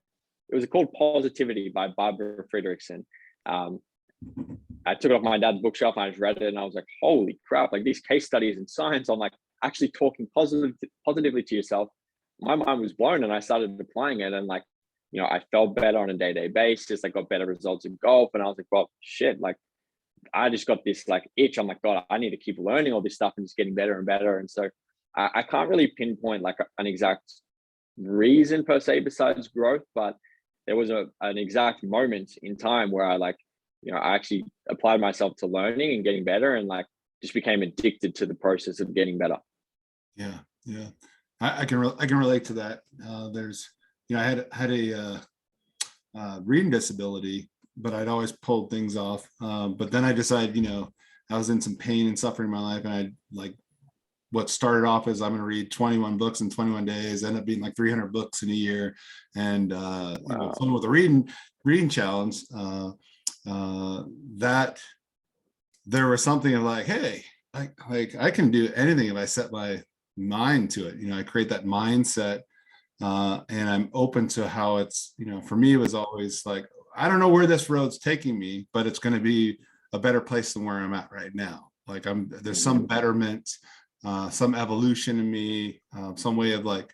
it was called Positivity by Barbara Fredrickson. I took it off my dad's bookshelf and I just read it and I was like, holy crap, like these case studies in science on like actually talking positively to yourself. My mind was blown and I started applying it, and like, you know, I felt better on a day-to-day basis. I got better results in golf, and I was like, well, shit, like I just got this like itch. I'm like, God, I need to keep learning all this stuff and just getting better and better. And so I can't really pinpoint like an exact reason per se besides growth, but there was an exact moment in time where I like, you know, I actually applied myself to learning and getting better, and like just became addicted to the process of getting better. Yeah. I can relate to that. There's, you know, I had a reading disability, but I'd always pulled things off. But then I decided, you know, I was in some pain and suffering in my life, and I like, what started off as I'm going to read 21 books in 21 days, ended up being like 300 books in a year. And wow. You know, someone with a reading challenge, that there was something of like, hey, I can do anything if I set my mind to it. You know, I create that mindset, and I'm open to how it's, you know, for me, it was always like, I don't know where this road's taking me, but it's going to be a better place than where I'm at right now. Like there's some betterment, some evolution in me, some way of like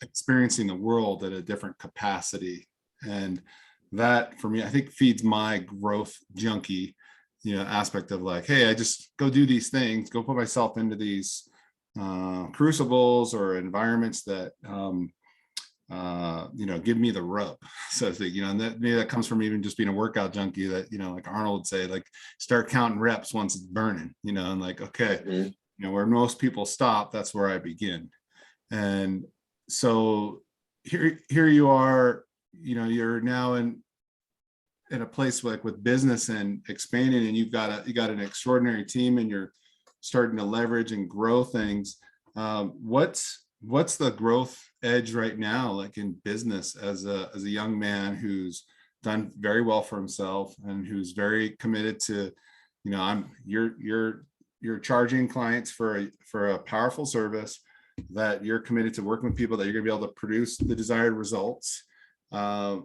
experiencing the world at a different capacity. And that for me, I think feeds my growth junkie, you know, aspect of like, hey, I just go do these things, go put myself into these crucibles or environments that you know, give me the rub, so to speak. You know, and that maybe that comes from even just being a workout junkie, that, you know, like Arnold would say, like start counting reps once it's burning, you know, and like, okay, you know, where most people stop, that's where I begin. And so here you are, you're now in a place like with business and expanding, and you got an extraordinary team, and you're starting to leverage and grow things. What's the growth edge right now, like in business, as a young man who's done very well for himself and who's very committed to, you're charging clients for a powerful service, that you're committed to working with people, that you're going to be able to produce the desired results. But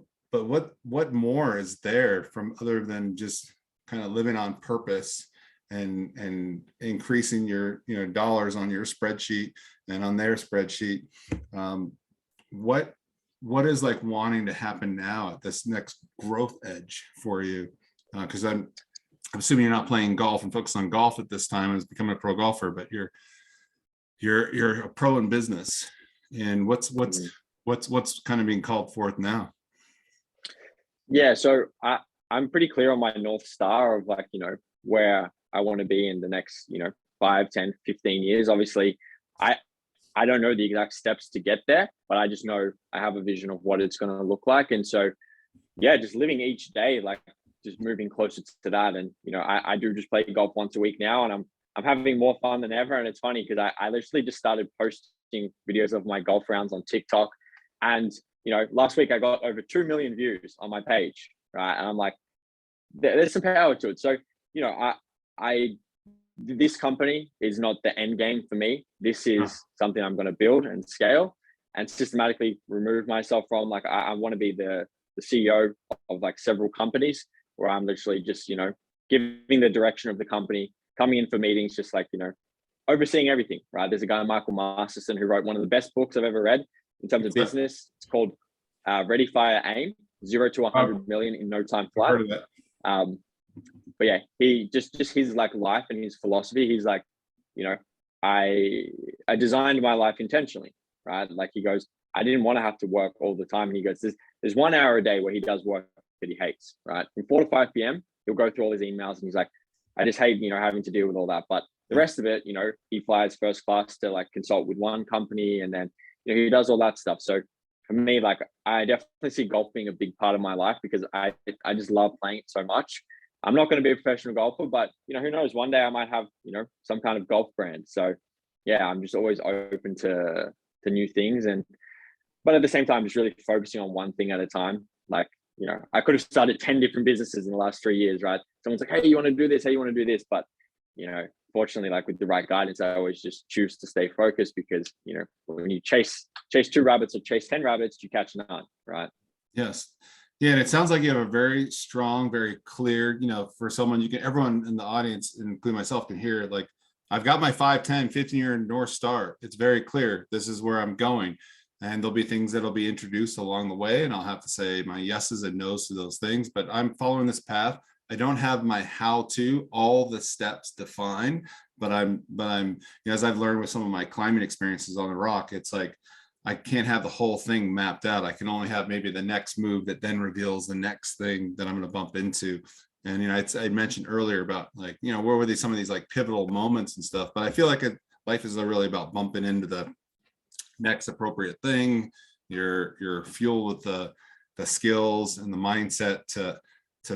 what more is there from other than just kind of living on purpose and increasing your dollars on your spreadsheet and on their spreadsheet? What is like wanting to happen now at this next growth edge for you? Because I'm assuming you're not playing golf and focused on golf at this time as becoming a pro golfer, but you're a pro in business. And what's kind of being called forth now? Yeah, so I'm pretty clear on my North Star of like, where I want to be in the next, 5, 10, 15 years. Obviously, I don't know the exact steps to get there, but I just know I have a vision of what it's going to look like. And so, yeah, just living each day, like just moving closer to that. And, I do just play golf once a week now, and I'm having more fun than ever. And it's funny because I literally just started posting videos of my golf rounds on TikTok. And, last week I got over 2 million views on my page, right? And I'm like, there's some power to it. So, this company is not the end game for me. This is something I'm going to build and scale and systematically remove myself from. Like, I want to be the CEO of like several companies where I'm literally just, giving the direction of the company, coming in for meetings, just like, overseeing everything, right? There's a guy, Michael Masterson, who wrote one of the best books I've ever read in terms of business. It's called Ready, Fire, Aim, 0 to 100 million in no time flat. Heard of that. But yeah, he just his like life and his philosophy. He's like, I designed my life intentionally, right? Like he goes, I didn't want to have to work all the time. And he goes, there's 1 hour a day where he does work that he hates, right? From 4 to 5 p.m., he'll go through all his emails and he's like, I just hate, having to deal with all that. But the rest of it, he flies first class to like consult with one company, and then, he does all that stuff. So for me, like, I definitely see golf being a big part of my life because I just love playing it so much. I'm not going to be a professional golfer, but, who knows, one day I might have, some kind of golf brand. So yeah, I'm just always open to new things. But at the same time, just really focusing on one thing at a time. Like, I could have started 10 different businesses in the last 3 years, right? Someone's like, hey, you want to do this? Hey, you want to do this? But, fortunately, like with the right guidance, I always just choose to stay focused because, when you chase 2 rabbits or chase 10 rabbits, you catch none, right? Yes. Yeah, and it sounds like you have a very strong, very clear, for someone, everyone in the audience, including myself, can hear it. Like, I've got my 5, 10, 15-year North Star. It's very clear. This is where I'm going. And there'll be things that'll be introduced along the way. And I'll have to say my yeses and nos to those things, but I'm following this path. I don't have my how-to, all the steps defined, but I'm, as I've learned with some of my climbing experiences on the rock, it's like, I can't have the whole thing mapped out. I can only have maybe the next move that then reveals the next thing that I'm going to bump into. And, I mentioned earlier about like, where were some of these like pivotal moments and stuff, but I feel like life is really about bumping into the next appropriate thing. You're fueled with the skills and the mindset to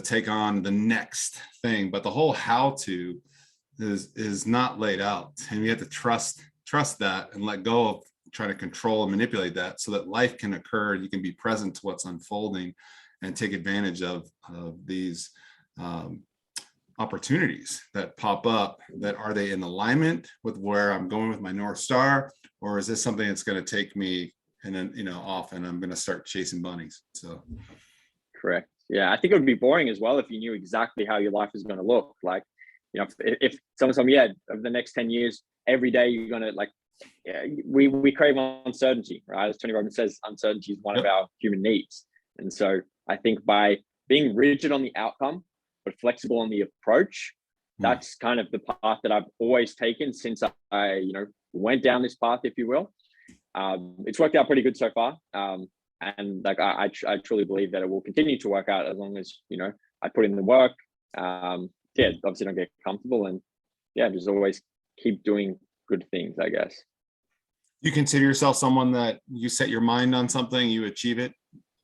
take on the next thing, but the whole how to is not laid out, and we have to trust that and let go of trying to control and manipulate that so that life can occur. You can be present to what's unfolding and take advantage of these opportunities that pop up. That are they in alignment with where I'm going with my North Star, or is this something that's going to take me and then off and I'm going to start chasing bunnies? So correct. Yeah, I think it would be boring as well if you knew exactly how your life is going to look. Like, if someone told me, yeah, over the next 10 years, every day you're going to like, yeah, we crave uncertainty, right? As Tony Robbins says, uncertainty is one of our human needs. And so I think by being rigid on the outcome, but flexible on the approach, that's kind of the path that I've always taken since I went down this path, if you will. It's worked out pretty good so far. And like, I truly believe that it will continue to work out as long as, I put in the work. Yeah, obviously don't get comfortable, and yeah, just always keep doing good things, I guess. You consider yourself someone that you set your mind on something, you achieve it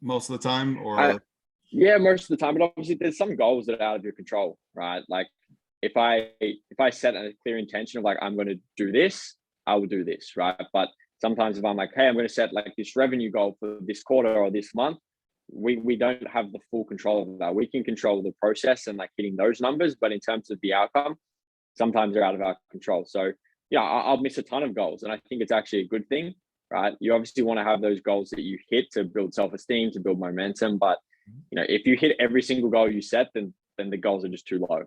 most of the time, I, or? yeah, most of the time, but obviously there's some goals that are out of your control, right? Like if I set a clear intention of like, I'm going to do this, I will do this, right? But sometimes if I'm like, hey, I'm going to set like this revenue goal for this quarter or this month, we don't have the full control of that. We can control the process and like hitting those numbers, but in terms of the outcome, sometimes they're out of our control. So yeah, I'll miss a ton of goals, and I think it's actually a good thing, right? You obviously want to have those goals that you hit to build self-esteem, to build momentum, but if you hit every single goal you set, then the goals are just too low.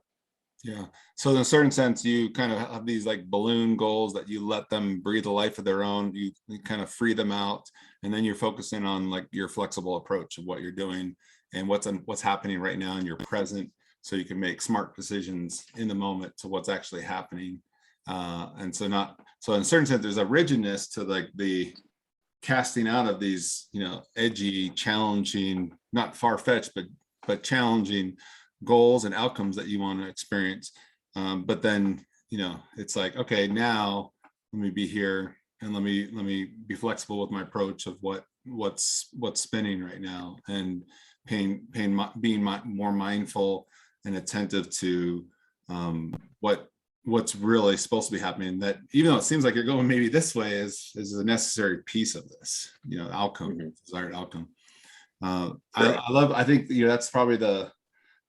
Yeah. So in a certain sense, you kind of have these like balloon goals that you let them breathe a life of their own. You kind of free them out, and then you're focusing on like your flexible approach of what you're doing and what's happening right now in your present, so you can make smart decisions in the moment to what's actually happening. And so in a certain sense, there's a rigidness to like the casting out of these, edgy, challenging, not far-fetched, but challenging goals and outcomes that you want to experience. But then, it's like, okay, now let me be here and let me be flexible with my approach of what's spinning right now, and being more mindful and attentive to what's really supposed to be happening, that even though it seems like you're going maybe this way is a necessary piece of this, outcome, desired outcome. I think, that's probably the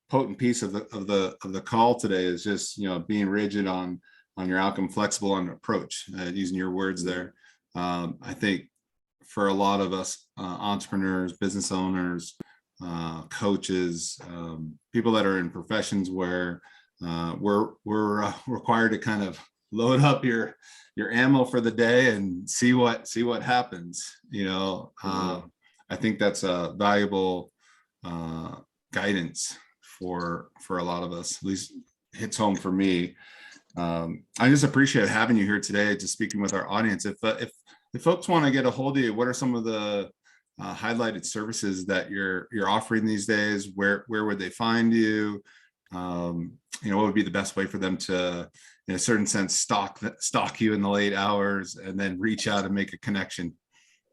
potent piece of the call today, is just, being rigid on your outcome, flexible on approach, using your words there. I think for a lot of us, entrepreneurs, business owners, coaches, people that are in professions where we're required to kind of load up your ammo for the day and see what happens. I think that's a valuable guidance for a lot of us. At least hits home for me. I just appreciate having you here today, just speaking with our audience. If folks want to get a hold of you, what are some of the highlighted services that you're offering these days? Where would they find you? What would be the best way for them to, in a certain sense, stalk you in the late hours and then reach out and make a connection,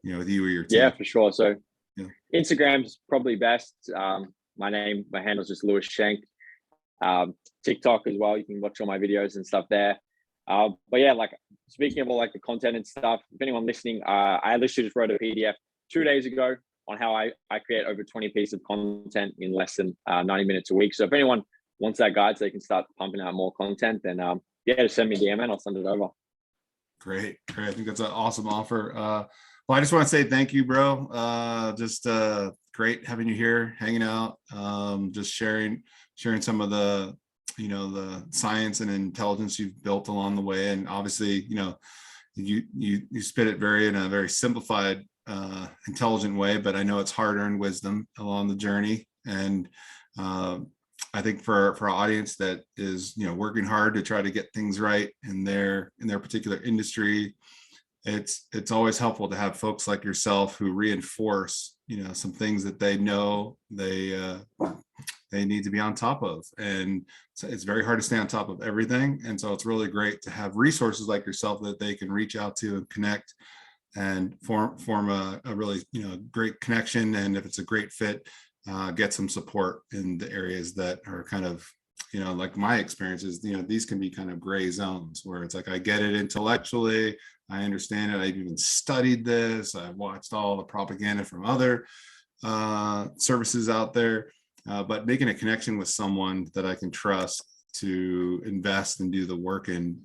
with you or your team? Yeah, for sure. So Instagram's probably best. My handle is just Lewis Schenk. TikTok as well. You can watch all my videos and stuff there. But yeah, like speaking of all like the content and stuff, if anyone listening, I literally just wrote a PDF 2 days ago on how I create over 20 pieces of content in less than 90 minutes a week. So if anyone wants that guide so they can start pumping out more content, then just send me a DM and I'll send it over. Great. I think that's an awesome offer. Well, I just want to say thank you, bro. Just great having you here, hanging out, just sharing some of the, the science and intelligence you've built along the way. And obviously, you spit it in a very simplified, intelligent way, but I know it's hard-earned wisdom along the journey. And I think for our audience that is, working hard to try to get things right in their particular industry, it's always helpful to have folks like yourself who reinforce, some things that they know they need to be on top of. And so it's very hard to stay on top of everything. And so it's really great to have resources like yourself that they can reach out to and connect and form a really, great connection. And if it's a great fit, get some support in the areas that are kind of, like my experiences, these can be kind of gray zones where it's like, I get it intellectually, I understand it, I've even studied this, I've watched all the propaganda from other services out there, but making a connection with someone that I can trust to invest and do the work in,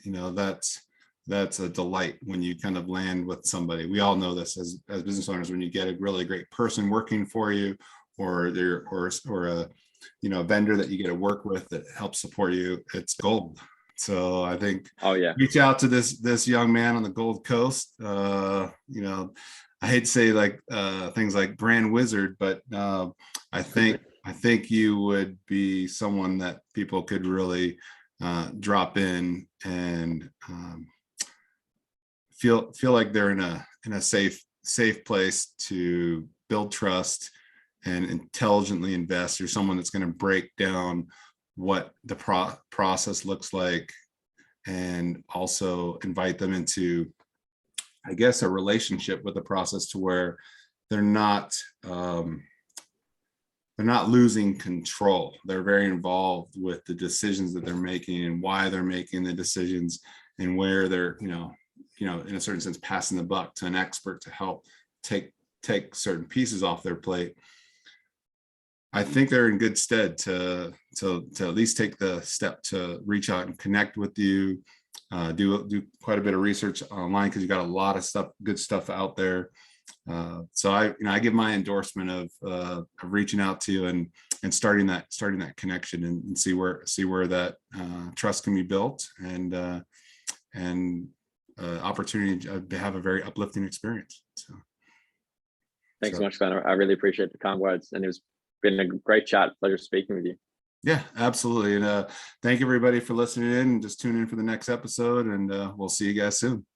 that's a delight when you kind of land with somebody. We all know this as business owners, when you get a really great person working for you, or a vendor that you get to work with that helps support you, it's gold. So I think, reach out to this young man on the Gold Coast. I hate to say like things like brand wizard, but I think you would be someone that people could really drop in and feel like they're in a safe place to build trust and intelligently invest. You're someone that's going to break down what the process looks like, and also invite them into, I guess, a relationship with the process to where they're not losing control. They're very involved with the decisions that they're making and why they're making the decisions, and where they're, in a certain sense, passing the buck to an expert to help take certain pieces off their plate. I think they're in good stead to at least take the step to reach out and connect with you, do quite a bit of research online, because you got a lot of good stuff out there. So I give my endorsement of reaching out to you and starting that connection, and see where that trust can be built, and opportunity to have a very uplifting experience. So thanks so much, Ben. I really appreciate the kind words, and it's been a great chat. Pleasure speaking with you. Yeah, absolutely. And thank everybody for listening in, and just tune in for the next episode, and we'll see you guys soon.